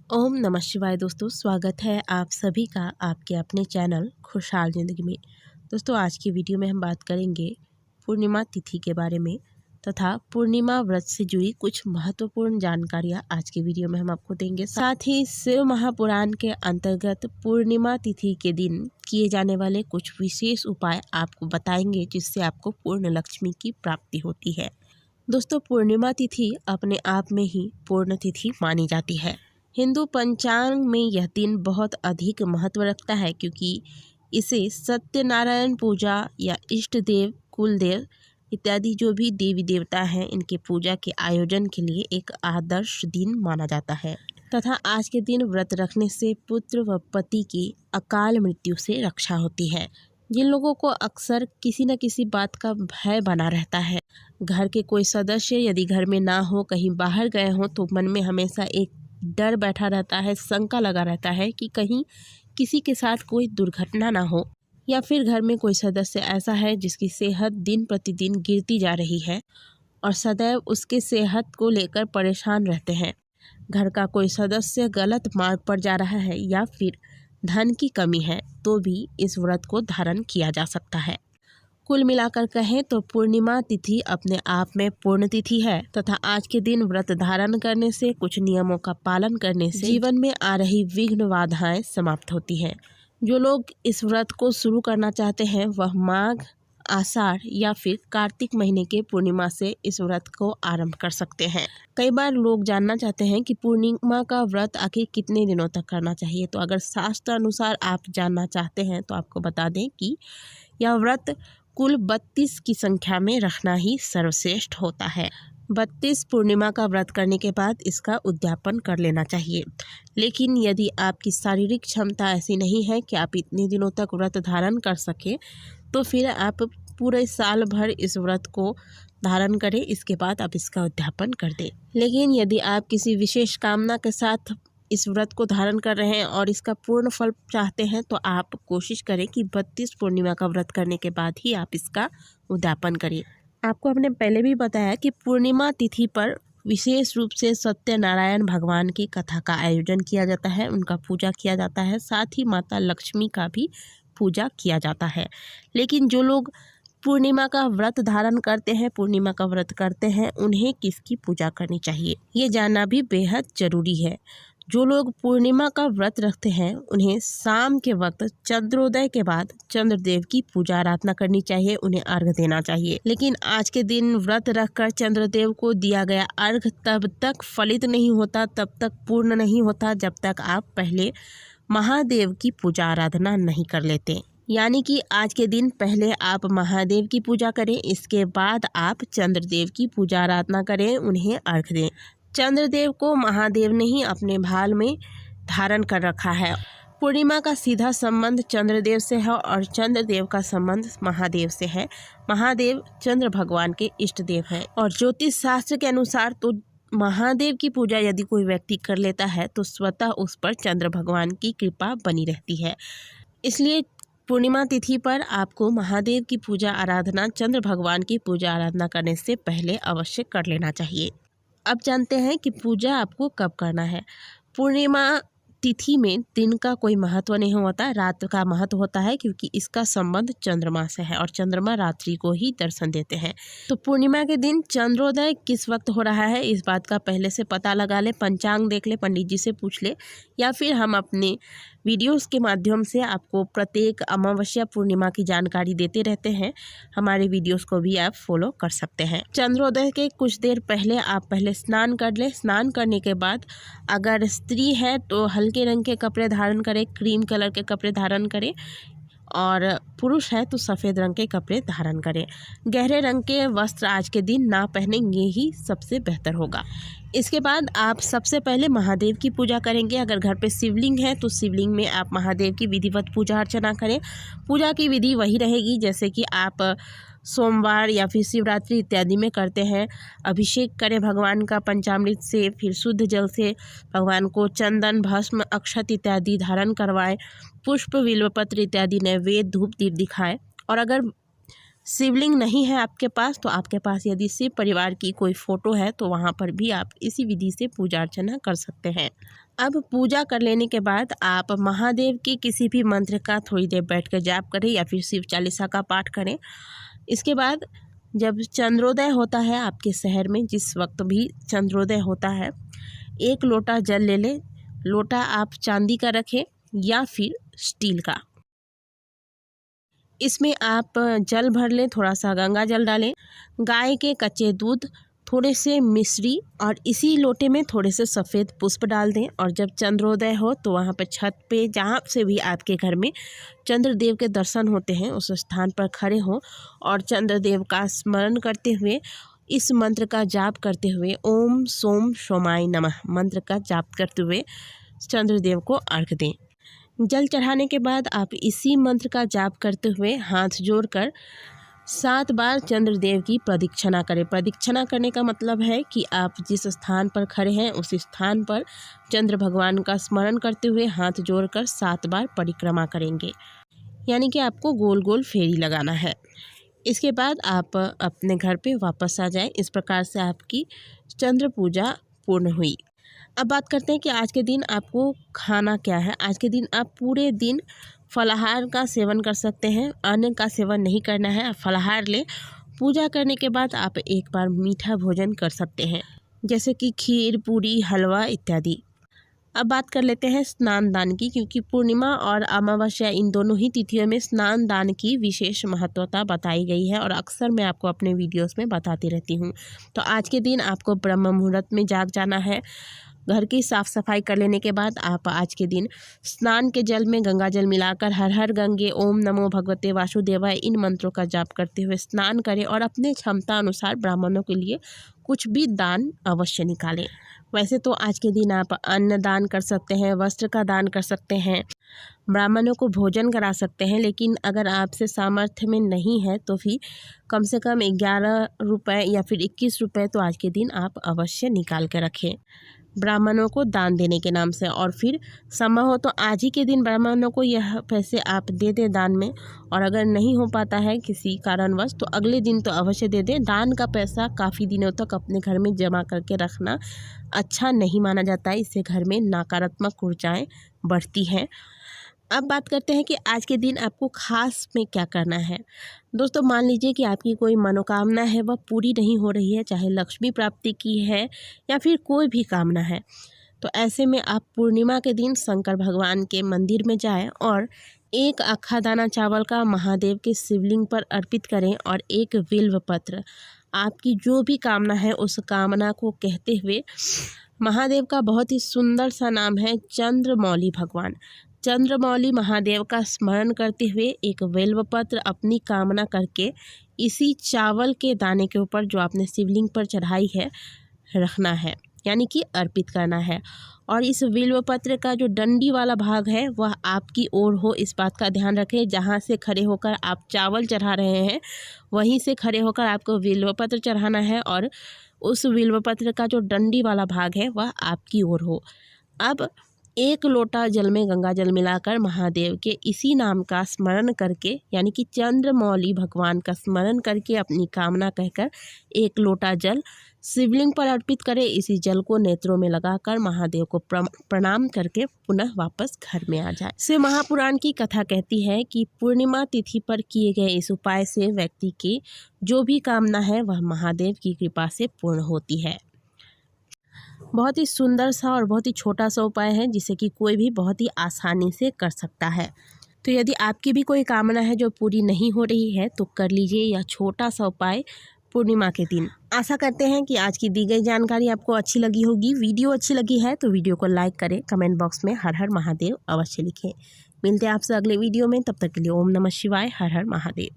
ओम नमः शिवाय। दोस्तों, स्वागत है आप सभी का आपके अपने चैनल खुशहाल ज़िंदगी में। दोस्तों, आज की वीडियो में हम बात करेंगे पूर्णिमा तिथि के बारे में तथा पूर्णिमा व्रत से जुड़ी कुछ महत्वपूर्ण जानकारियाँ आज की वीडियो में हम आपको देंगे। साथ ही शिव महापुराण के अंतर्गत पूर्णिमा तिथि के दिन किए जाने वाले कुछ विशेष उपाय आपको बताएंगे, जिससे आपको पूर्ण लक्ष्मी की प्राप्ति होती है। दोस्तों, पूर्णिमा तिथि अपने आप में ही पूर्ण तिथि मानी जाती है। हिंदू पंचांग में यह दिन बहुत अधिक महत्व रखता है, क्योंकि इसे सत्यनारायण पूजा या इष्ट देव, कुल देव इत्यादि जो भी देवी देवता हैं, इनके पूजा के आयोजन के लिए एक आदर्श दिन माना जाता है तथा आज के दिन व्रत रखने से पुत्र व पति की अकाल मृत्यु से रक्षा होती है। जिन लोगों को अक्सर किसी न किसी बात का भय बना रहता है, घर के कोई सदस्य यदि घर में ना हो, कहीं बाहर गए हों, तो मन में हमेशा एक डर बैठा रहता है, शंका लगा रहता है कि कहीं किसी के साथ कोई दुर्घटना ना हो, या फिर घर में कोई सदस्य ऐसा है जिसकी सेहत दिन प्रतिदिन गिरती जा रही है और सदैव उसके सेहत को लेकर परेशान रहते हैं। घर का कोई सदस्य गलत मार्ग पर जा रहा है या फिर धन की कमी है, तो भी इस व्रत को धारण किया जा सकता है। कुल मिलाकर कहें तो पूर्णिमा तिथि अपने आप में पूर्ण तिथि है तथा आज के दिन व्रत धारण करने से, कुछ नियमों का पालन करने से जीवन में आ रही विघ्न बाधाएं समाप्त होती हैं। जो लोग इस व्रत को शुरू करना चाहते हैं, वह माघ, आषाढ़ या फिर कार्तिक महीने के पूर्णिमा से इस व्रत को आरंभ कर सकते हैं। कई बार लोग जानना चाहते हैं कि पूर्णिमा का व्रत आखिर कितने दिनों तक करना चाहिए। तो अगर शास्त्र अनुसार आप जानना चाहते हैं तो आपको बता दें कि यह व्रत कुल 32 की संख्या में रखना ही सर्वश्रेष्ठ होता है। 32 पूर्णिमा का व्रत करने के बाद इसका उद्यापन कर लेना चाहिए। लेकिन यदि आपकी शारीरिक क्षमता ऐसी नहीं है कि आप इतने दिनों तक व्रत धारण कर सकें, तो फिर आप पूरे साल भर इस व्रत को धारण करें, इसके बाद आप इसका उद्यापन कर दें। लेकिन यदि आप किसी विशेष कामना के साथ इस व्रत को धारण कर रहे हैं और इसका पूर्ण फल चाहते हैं, तो आप कोशिश करें कि 32 पूर्णिमा का व्रत करने के बाद ही आप इसका उद्यापन करिए। आपको हमने पहले भी बताया कि पूर्णिमा तिथि पर विशेष रूप से सत्यनारायण भगवान की कथा का आयोजन किया जाता है, उनका पूजा किया जाता है, साथ ही माता लक्ष्मी का भी पूजा किया जाता है। लेकिन जो लोग पूर्णिमा का व्रत धारण करते हैं, पूर्णिमा का व्रत करते हैं, उन्हें किसकी पूजा करनी चाहिए, ये जानना भी बेहद जरूरी है। जो लोग पूर्णिमा का व्रत रखते हैं, उन्हें शाम के वक्त चंद्रोदय के बाद चंद्रदेव की पूजा आराधना करनी चाहिए, उन्हें अर्घ देना चाहिए। लेकिन आज के दिन व्रत रखकर चंद्रदेव को दिया गया अर्घ तब तक फलित नहीं होता, तब तक पूर्ण नहीं होता, जब तक आप पहले महादेव की पूजा आराधना नहीं कर लेते। यानी कि आज के दिन पहले आप महादेव की पूजा करें, इसके बाद आप चंद्रदेव की पूजा आराधना करें, उन्हें अर्घ दें। चंद्रदेव को महादेव ने ही अपने भाल में धारण कर रखा है। पूर्णिमा का सीधा संबंध चंद्रदेव से है और चंद्रदेव का संबंध महादेव से है। महादेव चंद्र भगवान के इष्ट देव हैं और ज्योतिष शास्त्र के अनुसार तो महादेव की पूजा यदि कोई व्यक्ति कर लेता है, तो स्वतः उस पर चंद्र भगवान की कृपा बनी रहती है। इसलिए पूर्णिमा तिथि पर आपको महादेव की पूजा आराधना, चंद्र भगवान की पूजा आराधना करने से पहले अवश्य कर लेना चाहिए। अब जानते हैं कि पूजा आपको कब करना है। पूर्णिमा तिथि में दिन का कोई महत्व नहीं होता, रात का महत्व होता है, क्योंकि इसका संबंध चंद्रमा से है और चंद्रमा रात्रि को ही दर्शन देते हैं। तो पूर्णिमा के दिन चंद्रोदय किस वक्त हो रहा है, इस बात का पहले से पता लगा ले, पंचांग देख ले, पंडित जी से पूछ ले, या फिर हम अपने वीडियोस के माध्यम से आपको प्रत्येक अमावस्या पूर्णिमा की जानकारी देते रहते हैं। हमारे वीडियोस को भी आप फॉलो कर सकते हैं। चंद्रोदय के कुछ देर पहले आप पहले स्नान कर ले। स्नान करने के बाद अगर स्त्री है तो हल्के रंग के कपड़े धारण करें, क्रीम कलर के कपड़े धारण करें, और पुरुष है तो सफ़ेद रंग के कपड़े धारण करें। गहरे रंग के वस्त्र आज के दिन ना पहनेंगे ही सबसे बेहतर होगा। इसके बाद आप सबसे पहले महादेव की पूजा करेंगे। अगर घर पे शिवलिंग है तो शिवलिंग में आप महादेव की विधिवत पूजा अर्चना करें। पूजा की विधि वही रहेगी जैसे कि आप सोमवार या फिर शिवरात्रि इत्यादि में करते हैं। अभिषेक करें भगवान का पंचामृत से, फिर शुद्ध जल से भगवान को चंदन, भस्म, अक्षत इत्यादि धारण करवाएं। पुष्प, बिल्वपत्र इत्यादि नैवेद्य, धूप दीप दिखाएं। और अगर शिवलिंग नहीं है आपके पास, तो आपके पास यदि शिव परिवार की कोई फ़ोटो है तो वहाँ पर भी आप इसी विधि से पूजा अर्चना कर सकते हैं। अब पूजा कर लेने के बाद आप महादेव के किसी भी मंत्र का थोड़ी देर बैठकर जाप करें या फिर शिव चालीसा का पाठ करें। इसके बाद जब चंद्रोदय होता है आपके शहर में, जिस वक्त भी चंद्रोदय होता है, 1 लोटा जल ले लें। लोटा आप चांदी का रखें या फिर स्टील का। इसमें आप जल भर लें, थोड़ा सा गंगा जल डालें, गाय के कच्चे दूध, थोड़े से मिश्री और इसी लोटे में थोड़े से सफ़ेद पुष्प डाल दें। और जब चंद्रोदय हो तो वहाँ पर छत पे, जहाँ से भी आपके घर में चंद्रदेव के दर्शन होते हैं, उस स्थान पर खड़े हों और चंद्रदेव का स्मरण करते हुए, इस मंत्र का जाप करते हुए, ओम सोम सोमाय नमः मंत्र का जाप करते हुए चंद्रदेव को अर्घ दें। जल चढ़ाने के बाद आप इसी मंत्र का जाप करते हुए हाथ जोड़कर 7 बार चंद्रदेव की प्रदक्षिणा करें। प्रदक्षिणा करने का मतलब है कि आप जिस स्थान पर खड़े हैं उस स्थान पर चंद्र भगवान का स्मरण करते हुए हाथ जोड़कर 7 बार परिक्रमा करेंगे, यानी कि आपको गोल गोल फेरी लगाना है। इसके बाद आप अपने घर पे वापस आ जाएं। इस प्रकार से आपकी चंद्र पूजा पूर्ण हुई। अब बात करते हैं कि आज के दिन आपको खाना क्या है। आज के दिन आप पूरे दिन फलाहार का सेवन कर सकते हैं, अन्न का सेवन नहीं करना है। आप फलाहार लें। पूजा करने के बाद आप एक बार मीठा भोजन कर सकते हैं, जैसे कि खीर, पूरी, हलवा इत्यादि। अब बात कर लेते हैं स्नान दान की, क्योंकि पूर्णिमा और अमावस्या इन दोनों ही तिथियों में स्नान दान की विशेष महत्वता बताई गई है और अक्सर मैं आपको अपने वीडियोस में बताती रहती हूँ। तो आज के दिन आपको ब्रह्म मुहूर्त में जाग जाना है। घर की साफ़ सफाई कर लेने के बाद आप आज के दिन स्नान के जल में गंगा जल मिलाकर हर हर गंगे, ओम नमो भगवते वासुदेवाय इन मंत्रों का जाप करते हुए स्नान करें और अपने क्षमता अनुसार ब्राह्मणों के लिए कुछ भी दान अवश्य निकालें। वैसे तो आज के दिन आप अन्न दान कर सकते हैं, वस्त्र का दान कर सकते हैं, ब्राह्मणों को भोजन करा सकते हैं, लेकिन अगर आपसे सामर्थ्य में नहीं है तो फिर कम से कम 11 रुपये या फिर 21 रुपये तो आज के दिन आप अवश्य निकाल कर रखें ब्राह्मणों को दान देने के नाम से। और फिर संभव हो तो आज ही के दिन ब्राह्मणों को यह पैसे आप दे दें दान में, और अगर नहीं हो पाता है किसी कारणवश तो अगले दिन तो अवश्य दे दें। दान का पैसा काफ़ी दिनों तक अपने घर में जमा करके रखना अच्छा नहीं माना जाता है, इससे घर में नकारात्मक ऊर्जाएं बढ़ती हैं। अब बात करते हैं कि आज के दिन आपको खास में क्या करना है। दोस्तों, मान लीजिए कि आपकी कोई मनोकामना है वह पूरी नहीं हो रही है, चाहे लक्ष्मी प्राप्ति की है या फिर कोई भी कामना है, तो ऐसे में आप पूर्णिमा के दिन शंकर भगवान के मंदिर में जाएं और 1 अक्खा दाना चावल का महादेव के शिवलिंग पर अर्पित करें और 1 बिल्व पत्र, आपकी जो भी कामना है उस कामना को कहते हुए, महादेव का बहुत ही सुंदर सा नाम है चंद्रमौली भगवान, चंद्रमौली महादेव का स्मरण करते हुए 1 बेलपत्र अपनी कामना करके इसी चावल के दाने के ऊपर जो आपने शिवलिंग पर चढ़ाई है रखना है, यानी कि अर्पित करना है। और इस बेलपत्र का जो डंडी वाला भाग है वह आपकी ओर हो, इस बात का ध्यान रखें। जहाँ से खड़े होकर आप चावल चढ़ा रहे हैं वहीं से खड़े होकर आपको बेलपत्र चढ़ाना है और उस बेलपत्र का जो डंडी वाला भाग है वह आपकी ओर हो। अब 1 लोटा जल में गंगा जल मिलाकर महादेव के इसी नाम का स्मरण करके, यानी कि चंद्रमौली भगवान का स्मरण करके अपनी कामना कहकर 1 लोटा जल शिवलिंग पर अर्पित करें। इसी जल को नेत्रों में लगाकर महादेव को प्रणाम करके पुनः वापस घर में आ जाए। शिव महापुराण की कथा कहती है कि पूर्णिमा तिथि पर किए गए इस उपाय से व्यक्ति की जो भी कामना है वह महादेव की कृपा से पूर्ण होती है। बहुत ही सुंदर सा और बहुत ही छोटा सा उपाय है जिसे कि कोई भी बहुत ही आसानी से कर सकता है। तो यदि आपकी भी कोई कामना है जो पूरी नहीं हो रही है तो कर लीजिए यह छोटा सा उपाय पूर्णिमा के दिन। आशा करते हैं कि आज की दी गई जानकारी आपको अच्छी लगी होगी। वीडियो अच्छी लगी है तो वीडियो को लाइक करें, कमेंट बॉक्स में हर हर महादेव अवश्य लिखें। मिलते हैं आपसे अगले वीडियो में, तब तक के लिए ओम नमः शिवाय, हर हर महादेव।